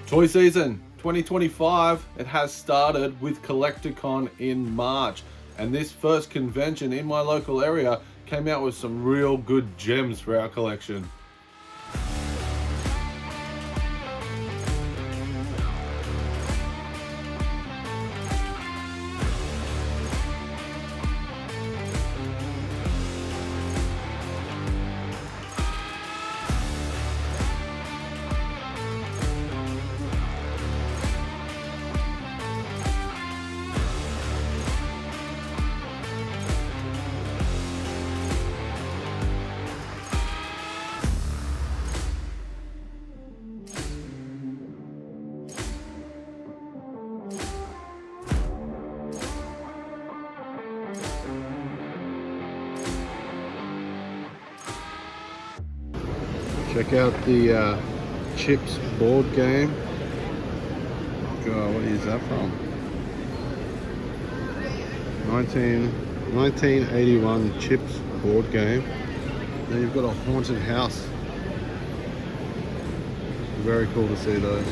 Toy season 2025, it has started with COLLECTOR CON in March, and this first convention in my local area came out with some real good gems for our collection. Check out the Chips board game. God, what is that from? 1981 Chips board game. Then you've got a haunted house. Very cool to see those.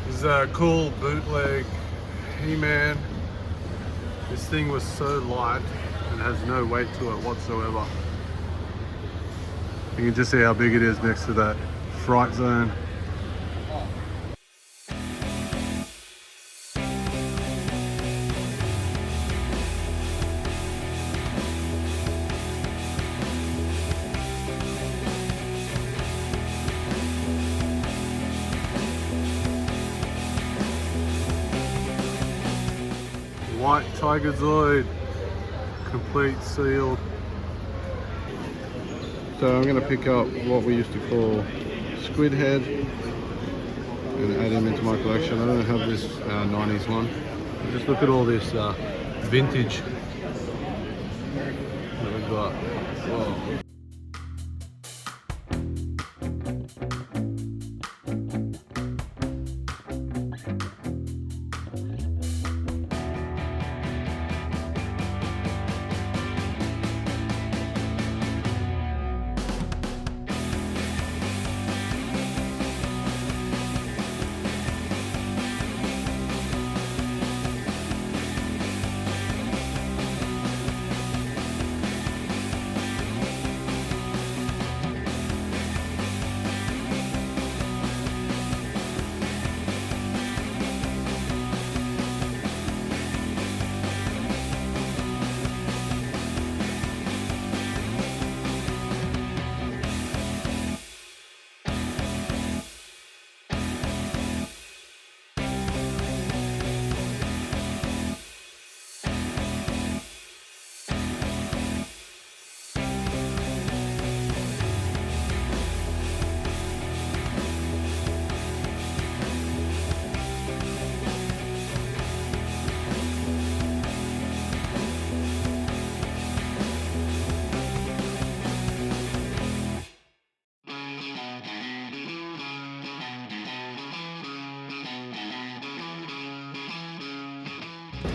This is a cool bootleg He-Man. This thing was so light and has no weight to it whatsoever. You can just see how big it is next to that Fright Zone. White Tiger Zoid, complete sealed. So I'm going to pick up what we used to call Squid Head and add him into my collection. I don't have this 90s one. Just look at all this vintage that we've got. Whoa.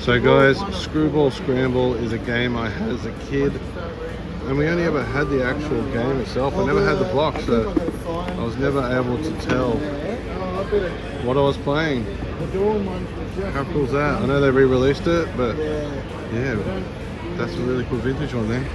So guys, Screwball Scramble is a game I had as a kid, and we only ever had the actual game itself. I never had the box, so I was never able to tell what I was playing. How cool is that? I know they re-released it, but yeah, that's a really cool vintage one there.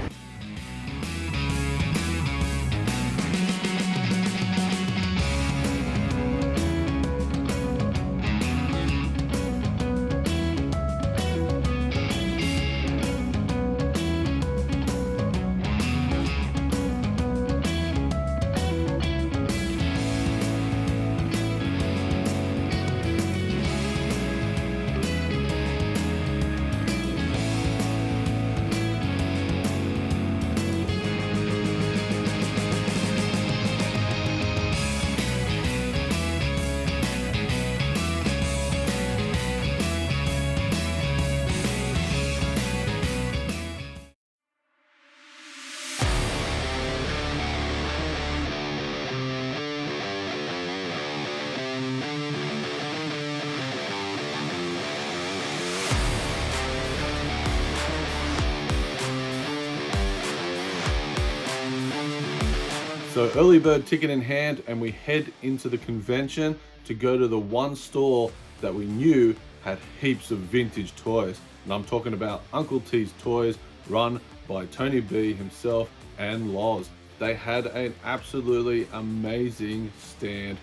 So early bird ticket in hand, and we head into the convention to go to the one store that we knew had heaps of vintage toys. And I'm talking about Uncle T's Toys, run by Tony B himself and Loz. They had an absolutely amazing stand,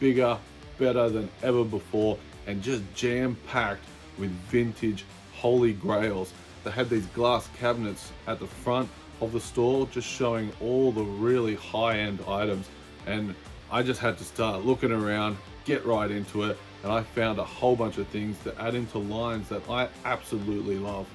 bigger, better than ever before, and just jam-packed with vintage holy grails. They had these glass cabinets at the front of the store just showing all the really high-end items, and I just had to start looking around, get right into it, and I found a whole bunch of things that add into lines that I absolutely love.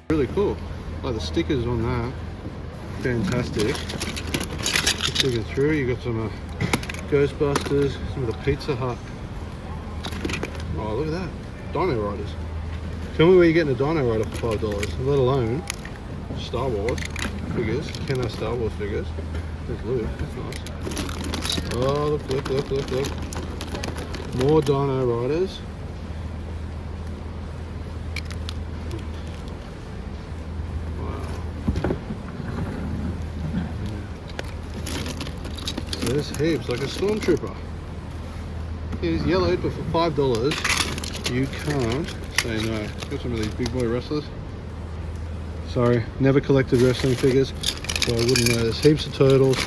Really cool. Like the stickers on that, fantastic. Just looking through, you got some Ghostbusters, some of the Pizza Hut. Oh, look at that, Dino Riders. Tell me where you're getting a Dino Rider for $5, let alone Star Wars figures. Can have Star Wars figures. There's Luke, that's nice. Oh, look. More Dino Riders. There's heaps, like a stormtrooper. He's yellowed, but for $5 you can't say no. Got some of these big boy wrestlers. Sorry, never collected wrestling figures, so I wouldn't know. There's heaps of turtles,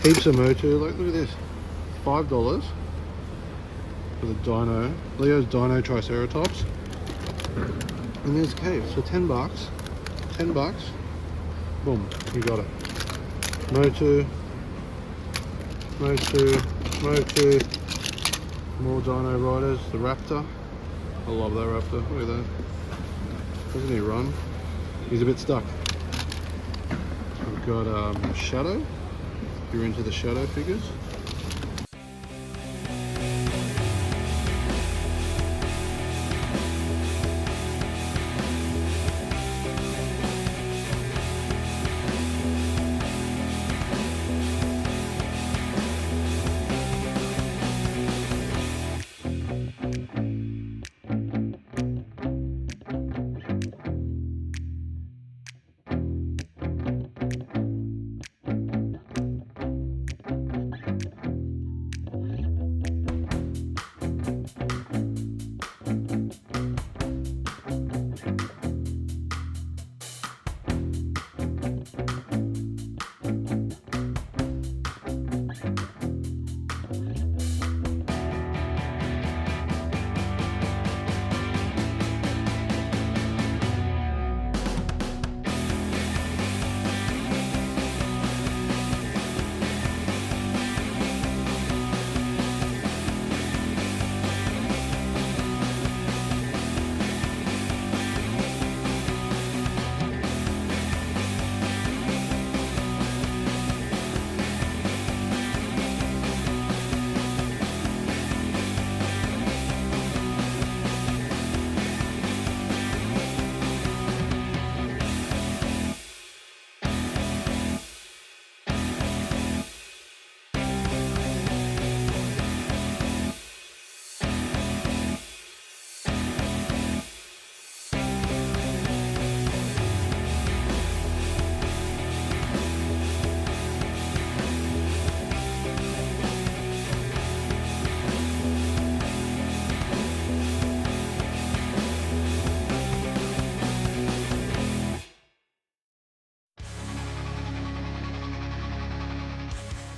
heaps of Motu. Like, look at this, $5 for the Dino, Leo's Dino Triceratops. And there's caves for $10. $10. Boom, you got it. Motu. Motu, more Dino Riders, the Raptor. I love that Raptor, look at that. Doesn't he run? He's a bit stuck. We've got Shadow, if you're into the Shadow figures.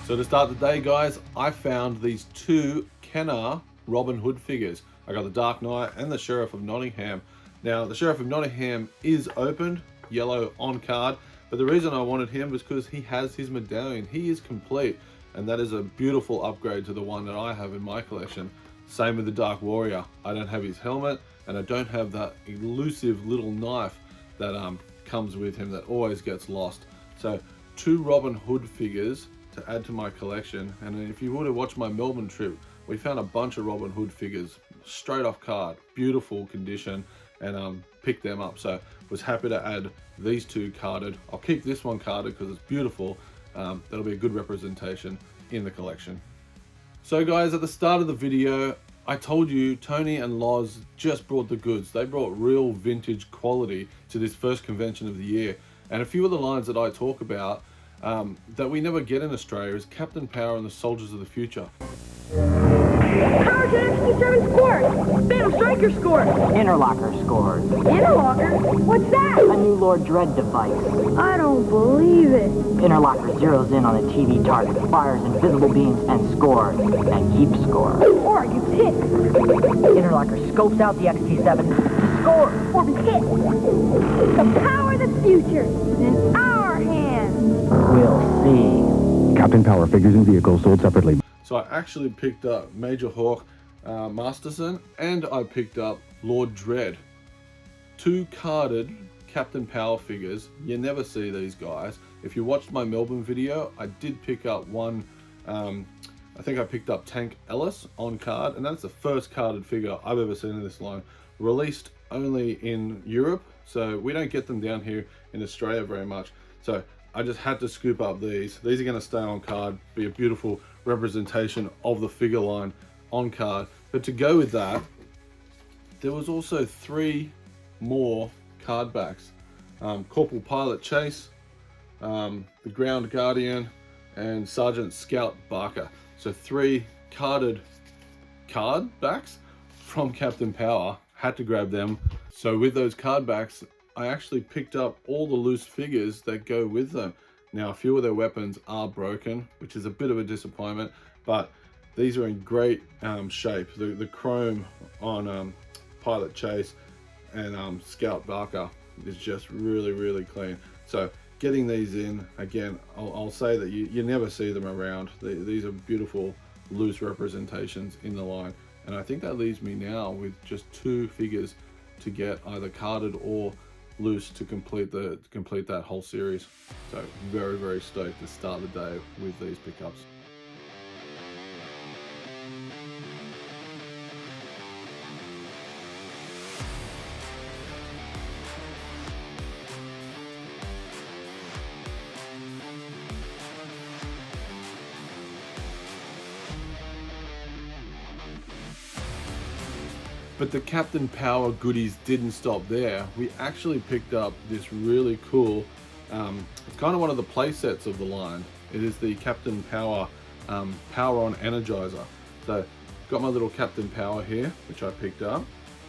So to start the day, guys, I found these two Kenner Robin Hood figures. I got the Dark Knight and the Sheriff of Nottingham. Now, the Sheriff of Nottingham is opened, yellow on card, but the reason I wanted him was because he has his medallion. He is complete, and that is a beautiful upgrade to the one that I have in my collection. Same with the Dark Warrior. I don't have his helmet, and I don't have that elusive little knife that comes with him that always gets lost. So, two Robin Hood figures to add to my collection. And if you would have watched my Melbourne trip, we found a bunch of Robin Hood figures straight off card, beautiful condition, and picked them up. So was happy to add these two carded. I'll keep this one carded because it's beautiful. That'll be a good representation in the collection. So guys, at the start of the video, I told you Tony and Loz just brought the goods. They brought real vintage quality to this first convention of the year. And a few of the lines that I talk about that we never get in Australia is Captain Power and the Soldiers of the Future. Power Gen XT7 scored! Phantom Striker scored! Interlocker scored. Interlocker? What's that? A new Lord Dread device. I don't believe it. Interlocker zeroes in on a TV target, fires invisible beams, and scores. And keeps score. Or you hit. Interlocker scopes out the XT7. Score! Or be hit. The power of the future is in our hands. We'll see. Captain Power figures and vehicles sold separately. So I actually picked up Major Hawk Masterson, and I picked up Lord Dread. Two carded Captain Power figures. You never see these guys. If you watched my Melbourne video, I did pick up one, I think I picked up Tank Ellis on card, and that's the first carded figure I've ever seen in this line. Released only in Europe, so we don't get them down here in Australia very much. So I just had to scoop up these. These are going to stay on card, be a beautiful representation of the figure line on card. But to go with that, there was also three more card backs. Corporal Pilot Chase, the Ground Guardian, and Sergeant Scout Barker. So three carded card backs from Captain Power. Had to grab them. So with those card backs, I actually picked up all the loose figures that go with them. Now, a few of their weapons are broken, which is a bit of a disappointment, but these are in great shape. The chrome on Pilot Chase and Scout Barker is just really, really clean. So getting these in, again, I'll say that you never see them around. These are beautiful, loose representations in the line. And I think that leaves me now with just two figures to get either carded or loose to complete that whole series. So very, very stoked to start the day with these pickups. But the Captain Power goodies didn't stop there. We actually picked up this really cool, it's kind of one of the play sets of the line. It is the Captain Power Power On Energizer. So got my little Captain Power here, which I picked up,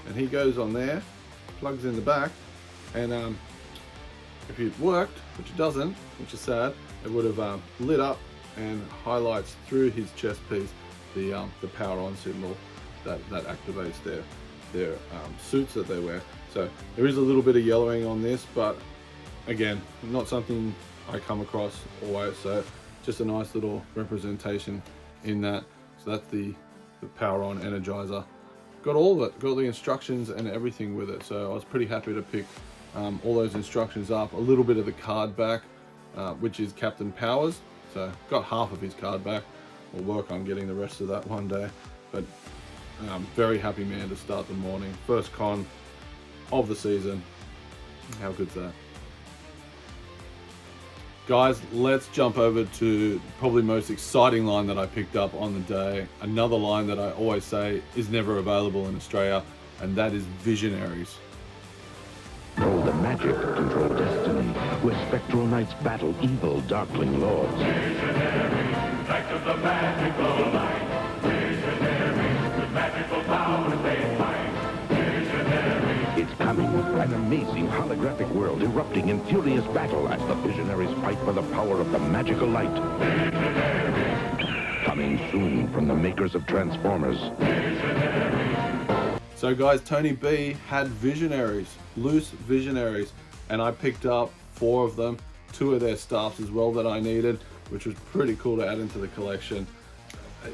and he goes on there, plugs in the back, and if it worked, which it doesn't, which is sad, it would have lit up and highlights through his chest piece the Power On symbol that activates their suits that they wear. So there is a little bit of yellowing on this, but again, not something I come across always, so just a nice little representation in that. So that's the Power On Energizer. Got all of it, got the instructions and everything with it, so I was pretty happy to pick all those instructions up. A little bit of the card back, which is Captain Power's, so got half of his card back. We'll work on getting the rest of that one day, but very happy man to start the morning. First con of the season. How good's that? Guys, let's jump over to probably most exciting line that I picked up on the day. Another line that I always say is never available in Australia, and that is Visionaries. Control the magic, control destiny, where spectral knights battle evil darkling lords. Visionaries, knights of the magical light. Visionaries, with magical powers they fight. Visionaries. It's coming, an amazing holographic world erupting in furious battle as the Visionaries fight for the power of the magical light. Coming soon from the makers of Transformers. So guys, Tony B had Visionaries, loose Visionaries, and I picked up 4 of them, 2 of their staffs as well that I needed, which was pretty cool to add into the collection.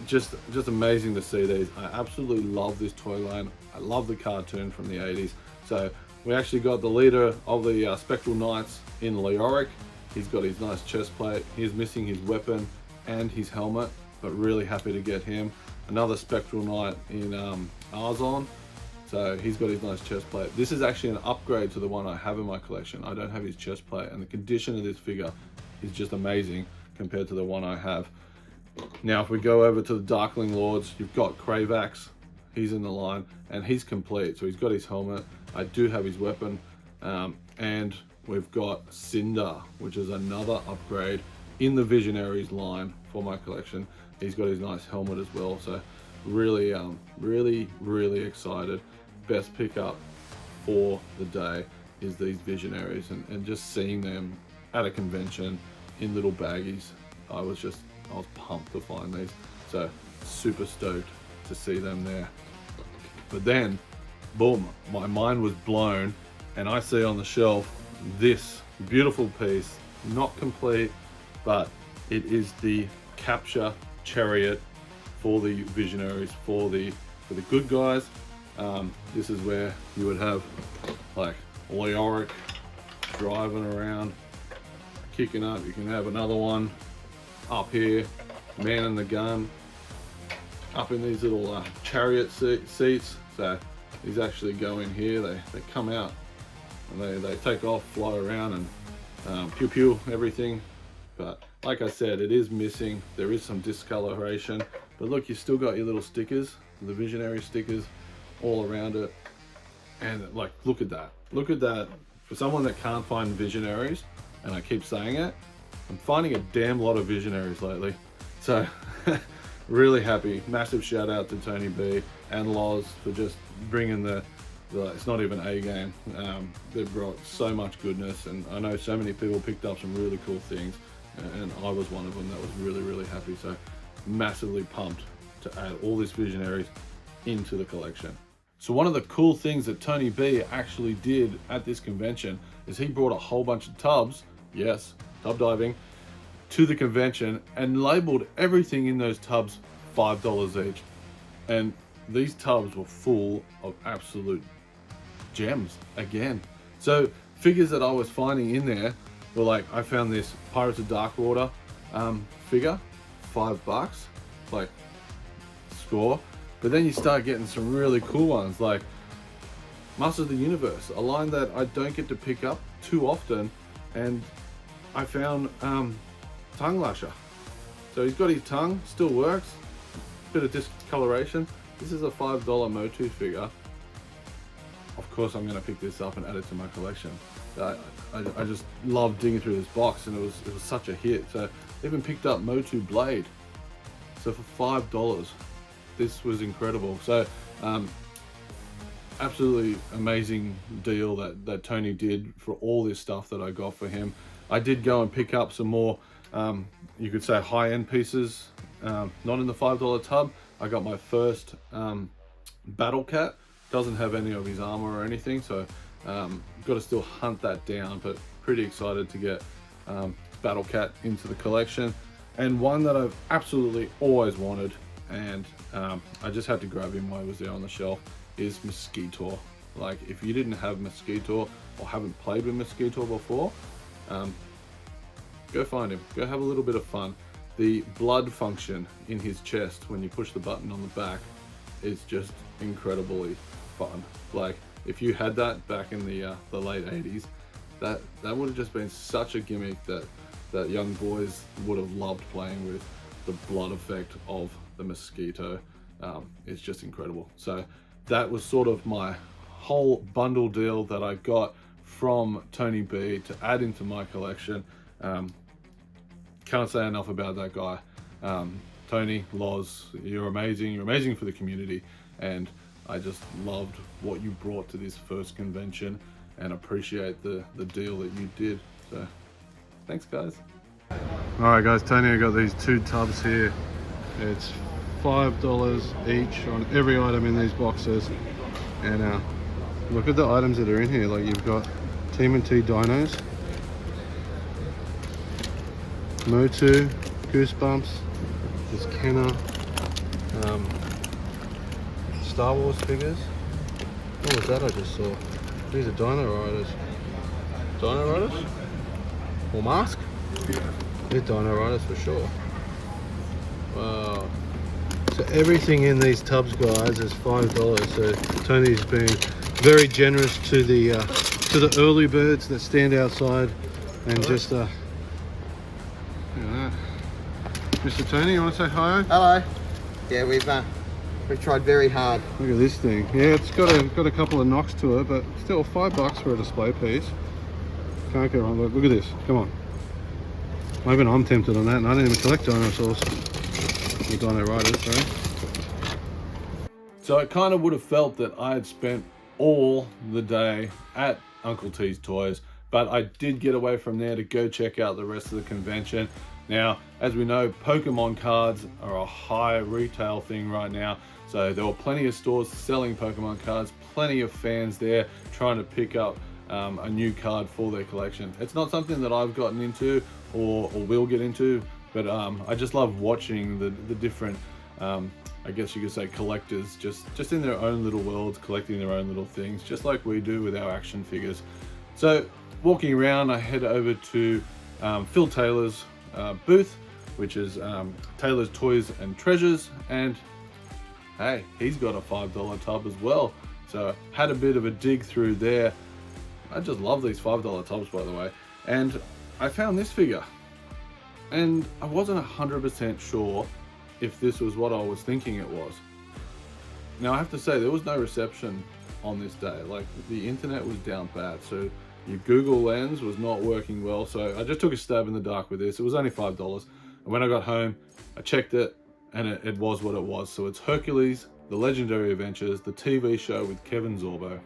Just amazing to see these. I absolutely love this toy line. I love the cartoon from the 80s. So we actually got the leader of the Spectral Knights in Leoric. He's got his nice chest plate. He's missing his weapon and his helmet, but really happy to get him. Another Spectral Knight in Arzon. So he's got his nice chest plate. This is actually an upgrade to the one I have in my collection. I don't have his chest plate, and the condition of this figure is just amazing compared to the one I have. Now if we go over to the Darkling Lords, you've got Kravax, he's in the line, and he's complete. So he's got his helmet, I do have his weapon, and we've got Cinder, which is another upgrade in the Visionaries line for my collection. He's got his nice helmet as well, so really excited. Best pickup for the day is these Visionaries, and just seeing them at a convention in little baggies, I was pumped to find these. So super stoked to see them there. But then, boom, my mind was blown, and I see on the shelf this beautiful piece, not complete, but it is the capture chariot for the Visionaries, for the good guys. This is where you would have like Leoric driving around, kicking up. You can have another one up here, manning the gun, up in these little chariot seats. So these actually go in here, they come out, and they take off, fly around, and pew pew everything. But like I said, it is missing. There is some discoloration, but look, you still got your little stickers, the Visionary stickers all around it. And like, look at that, for someone that can't find Visionaries, and I keep saying it, I'm finding a damn lot of Visionaries lately. So really happy. Massive shout out to Tony B and Loz for just bringing the it's not even a game. They've brought so much goodness, and I know so many people picked up some really cool things, and I was one of them that was really happy. So massively pumped to add all these Visionaries into the collection. So one of the cool things that Tony B actually did at this convention is he brought a whole bunch of tubs, yes, tub diving, to the convention, and labeled everything in those tubs $5 each. And these tubs were full of absolute gems again. So figures that I was finding in there were like, I found this Pirates of Darkwater figure, $5, like score. But then you start getting some really cool ones like Masters of the Universe, a line that I don't get to pick up too often, and I found Tongue Lasher. So he's got his tongue, still works, bit of discoloration. This is a $5 Motu figure. Of course I'm going to pick this up and add it to my collection. I just love digging through this box, and it was such a hit. So I even picked up Motu Blade. So for $5, this was incredible. So absolutely amazing deal that Tony did for all this stuff that I got for him. I did go and pick up some more, you could say high-end pieces, not in the $5 tub. I got my first Battle Cat. Doesn't have any of his armor or anything, so got to still hunt that down, but pretty excited to get Battle Cat into the collection. And one that I've absolutely always wanted, and I just had to grab him while he was there on the shelf, is Mosquito. Like, if you didn't have Mosquito or haven't played with Mosquito before, go find him, go have a little bit of fun. The blood function in his chest when you push the button on the back is just incredibly fun. Like, if you had that back in the late 80s, that would have just been such a gimmick that young boys would have loved playing with. The blood effect of the Mosquito is just incredible. So that was sort of my whole bundle deal that I got from Tony B to add into my collection. Can't say enough about that guy. Tony, Loz, you're amazing for the community, and I just loved what you brought to this first convention. and appreciate the deal that you did. So thanks, guys. Alright guys, Tony got these 2 tubs here. It's $5 each on every item in these boxes. And look at the items that are in here. Like, you've got TMNT dinos, Motu, Goosebumps, there's Kenner, Star Wars figures. What was that I just saw? These are Dino Riders. Dino Riders? Or Mask? They're Dino Riders for sure. Wow. So everything in these tubs, guys, is $5. So Tony's been very generous to the early birds that stand outside and just look at that. Mr. Tony, you want to say hi? Hello. Yeah, we've tried very hard. Look at this thing. Yeah, it's got a couple of knocks to it, but still $5 for a display piece. Can't go wrong. Look at this. Come on. Even I'm tempted on that, and I didn't even collect dinosaurs. The Dino Riders, sorry. So it kind of would have felt that I had spent all the day at Uncle T's Toys, but I did get away from there to go check out the rest of the convention. Now, as we know, Pokemon cards are a high retail thing right now, so there were plenty of stores selling Pokemon cards, plenty of fans there trying to pick up a new card for their collection. It's not something that I've gotten into or will get into, but I just love watching the different, I guess you could say, collectors just in their own little worlds, collecting their own little things, just like we do with our action figures. So walking around, I head over to Phil Taylor's booth, which is Taylor's Toys and Treasures, and hey, he's got a $5 tub as well. So had a bit of a dig through there. I just love these $5 tubs, by the way. And I found this figure, and I wasn't 100% sure if this was what I was thinking it was. Now I have to say, there was no reception on this day. Like, the internet was down bad, so your Google Lens was not working well. So I just took a stab in the dark with this. It was only $5, and when I got home, I checked it, and it was what it was. So it's Hercules, The Legendary Adventures, the TV show with Kevin Sorbo,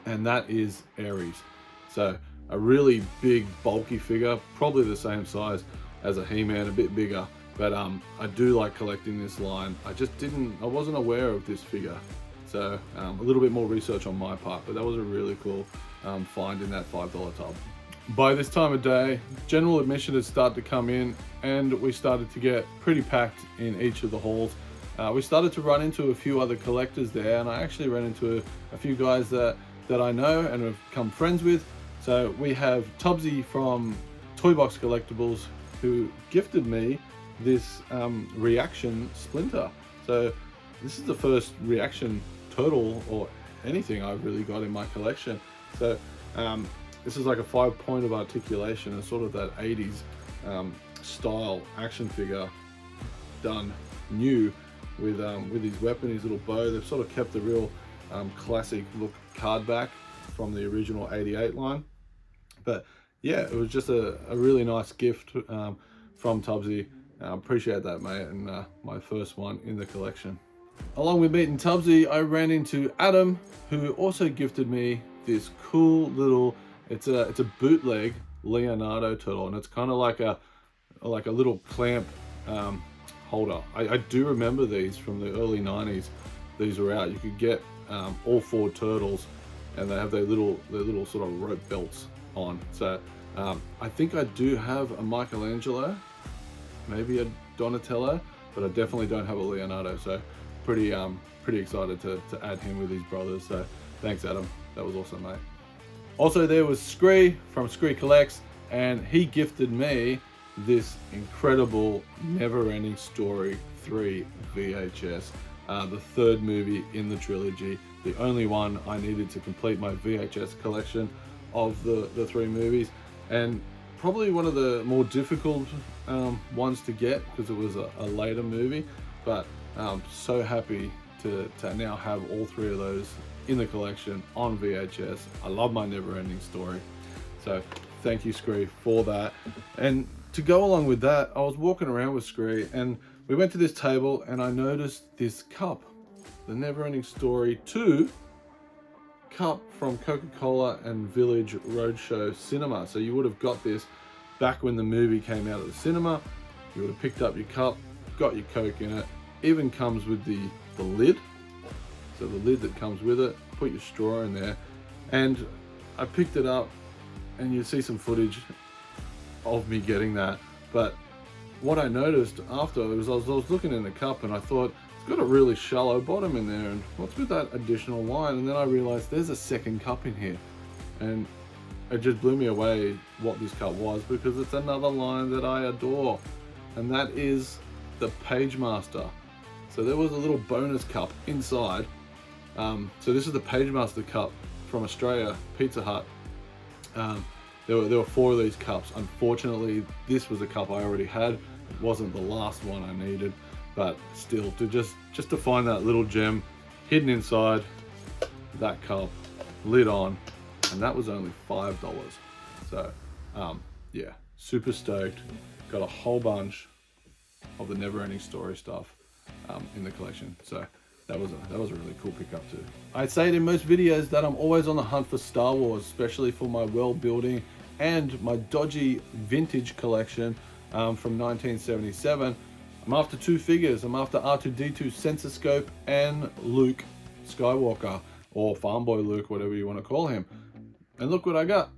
and that is Ares. So a really big, bulky figure, probably the same size as a He-Man, a bit bigger. But I do like collecting this line. I wasn't aware of this figure. So a little bit more research on my part, but that was a really cool find in that $5 tub. By this time of day, general admission had started to come in, and we started to get pretty packed in each of the halls. We started to run into a few other collectors there, and I actually ran into a few guys that I know and have become friends with. So we have Tubbsy from Toy Box Collectibles, who gifted me this reaction Splinter. So this is the first reaction turtle or anything I've really got in my collection. So this is like a 5-point of articulation and sort of that 80s style action figure done new with his weapon, his little bow. They've sort of kept the real classic look card back from the original 88 line. But yeah, it was just a really nice gift from Tubbsy. Appreciate that, mate, and my first one in the collection. Along with meeting Tubbsy, I ran into Adam, who also gifted me this cool little, it's a bootleg Leonardo turtle, and it's kind of like a little clamp holder. I do remember these from the early 90s. These were out. You could get all 4 turtles, and they have their little sort of rope belts on. So I think I do have a Michelangelo, maybe a Donatello, but I definitely don't have a Leonardo. So pretty excited to add him with his brothers. So thanks, Adam. That was awesome, mate. Also, there was Scree from Scree Collects, and he gifted me this incredible Never Ending Story 3 VHS, the 3rd movie in the trilogy, the only one I needed to complete my VHS collection of the 3 movies, and probably one of the more difficult ones to get because it was a later movie. But I'm so happy to now have all 3 of those in the collection on VHS. I love my Never Ending Story, so thank you, Scree, for that. And to go along with that, I was walking around with Scree, and we went to this table, and I noticed this cup, the Never Ending Story 2 cup from Coca-Cola and Village Roadshow Cinema. So you would have got this back when the movie came out of the cinema. You would have picked up your cup, got your Coke in it. Even comes with the lid. So the lid that comes with it, put your straw in there. And I picked it up, and you see some footage of me getting that. But what I noticed after was I was looking in the cup, and I thought, it's got a really shallow bottom in there, and what's with that additional line? And then I realized there's a second cup in here, and it just blew me away what this cup was, because it's another line that I adore, and that is the Page Master. So there was a little bonus cup inside. So this is the Page Master cup from Australia, Pizza Hut. There were 4 of these cups. Unfortunately, this was a cup I already had. It wasn't the last one I needed, but still, to just to find that little gem hidden inside that cup, lid on, and that was only $5. So yeah, super stoked. Got a whole bunch of the Never Ending Story stuff in the collection. So that was a really cool pickup too. I say it in most videos that I'm always on the hunt for Star Wars, especially for my world building and my dodgy vintage collection from 1977. I'm after 2 figures. I'm after R2-D2 Sensor Scope and Luke Skywalker, or Farm Boy Luke, whatever you want to call him. And look what I got.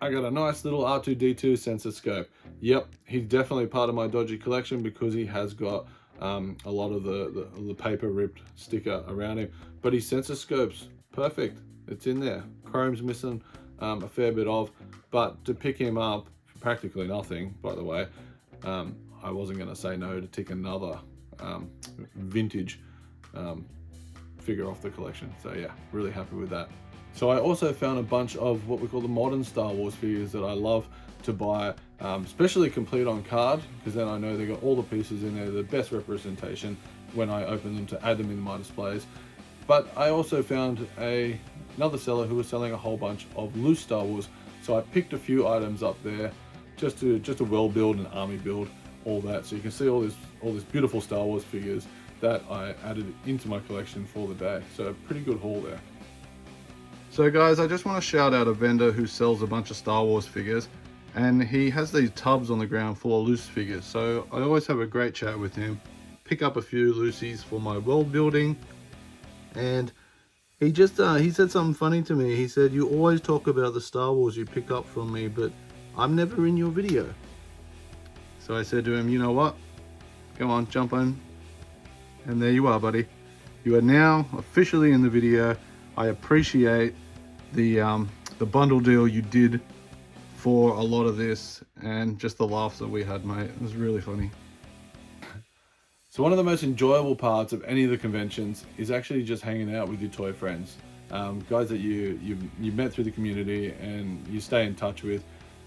I got a nice little R2-D2 Sensor Scope. Yep, he's definitely part of my dodgy collection because he has got a lot of the paper ripped sticker around him, but his sensor scope's perfect. It's in there. Chrome's missing a fair bit of, but to pick him up for practically nothing, by the way, I wasn't going to say no to tick another vintage figure off the collection. So yeah, really happy with that. So I also found a bunch of what we call the modern Star Wars figures that I love to buy, especially complete on card, because then I know they got all the pieces in there, the best representation when I open them to add them in my displays. But I also found another seller who was selling a whole bunch of loose Star Wars, so I picked a few items up there just to well build and army build all that. So you can see all this beautiful Star Wars figures that I added into my collection for the day. So pretty good haul there. So guys, I just want to shout out a vendor who sells a bunch of Star Wars figures, and he has these tubs on the ground full of loose figures. So I always have a great chat with him, pick up a few loosies for my world building. And he just he said something funny to me. He said, "You always talk about the Star Wars you pick up from me, but I'm never in your video." So I said to him, "You know what? Come on, jump on." And there you are, buddy. You are now officially in the video. I appreciate the bundle deal you did for a lot of this, and just the laughs that we had, mate. It was really funny. So one of the most enjoyable parts of any of the conventions is actually just hanging out with your toy friends, guys that you met through the community and you stay in touch with,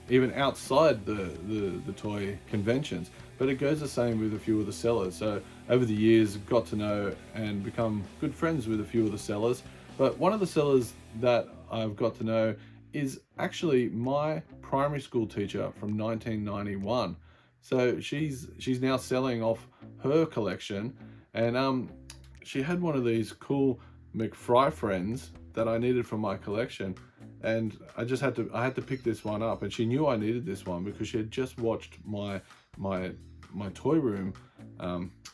even outside the toy conventions. But it goes the same with a few of the sellers. So over the years, got to know and become good friends with a few of the sellers. But one of the sellers that I've got to know is actually my primary school teacher from 1991. So she's now selling off her collection, and she had one of these cool McFry friends that I needed for my collection, and I had to pick this one up, and she knew I needed this one because she had just watched my toy room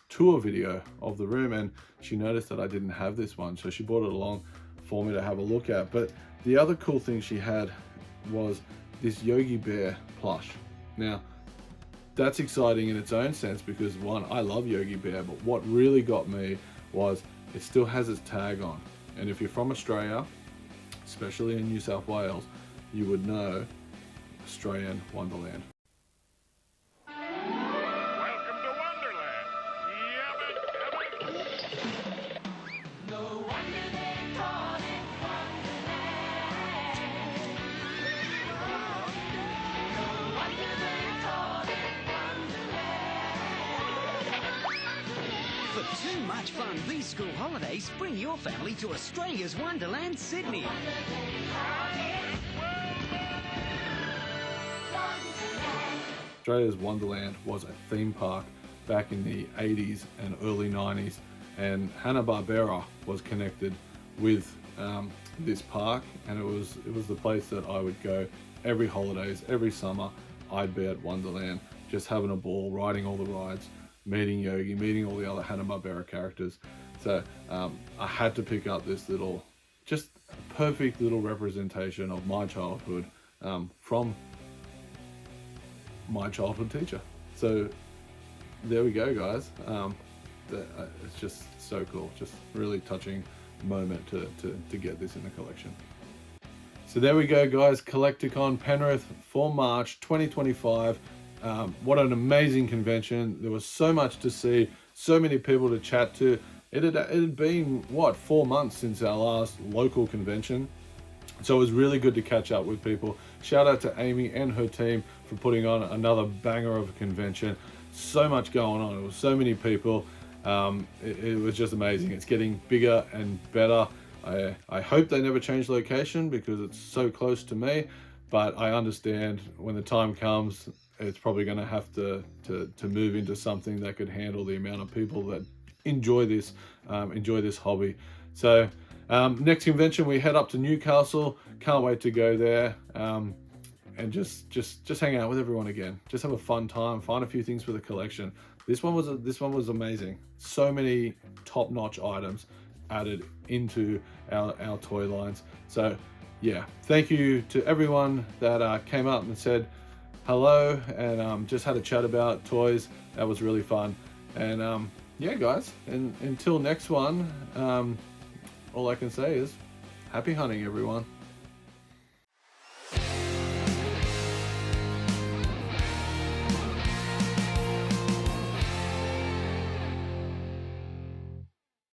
tour video of the room, and she noticed that I didn't have this one, so she brought it along for me to have a look at. But the other cool thing she had was this Yogi Bear plush. Now that's exciting in its own sense because, one, I love Yogi Bear, but what really got me was it still has its tag on. And if you're from Australia, especially in New South Wales, you would know Australian Wonderland. Welcome to Wonderland. Yabba dabba. No wonder they call it Wonderland. No wonder they call it Wonderland. For too much fun these school holidays, bring your family to Australia's Wonderland, Sydney. Australia's Wonderland was a theme park back in the 80s and early 90s, and Hanna-Barbera was connected with this park, and it was the place that I would go every holidays, every summer. I'd be at Wonderland, just having a ball, riding all the rides, meeting Yogi, meeting all the other Hanna-Barbera characters. So I had to pick up this little, just perfect little representation of my childhood from my childhood teacher. So there we go, guys. It's just so cool, just really touching moment to get this in the collection. So there we go, guys. COLLECTOR Penrith for March 2025. What an amazing convention. There was so much to see, so many people to chat to. It had been, what, 4 months since our last local convention. So it was really good to catch up with people. Shout out to Amy and her team for putting on another banger of a convention. So much going on. It was so many people. It was just amazing. It's getting bigger and better. I hope they never change location because it's so close to me, but I understand when the time comes, it's probably going to have to move into something that could handle the amount of people that enjoy this hobby. So next convention we head up to Newcastle. Can't wait to go there and just hang out with everyone again. Just have a fun time. Find a few things for the collection. This one was amazing. So many top-notch items added into our toy lines. So yeah, thank you to everyone that came up and said hello and just had a chat about toys. That was really fun. And yeah, guys, and until next one, all I can say is happy hunting, everyone.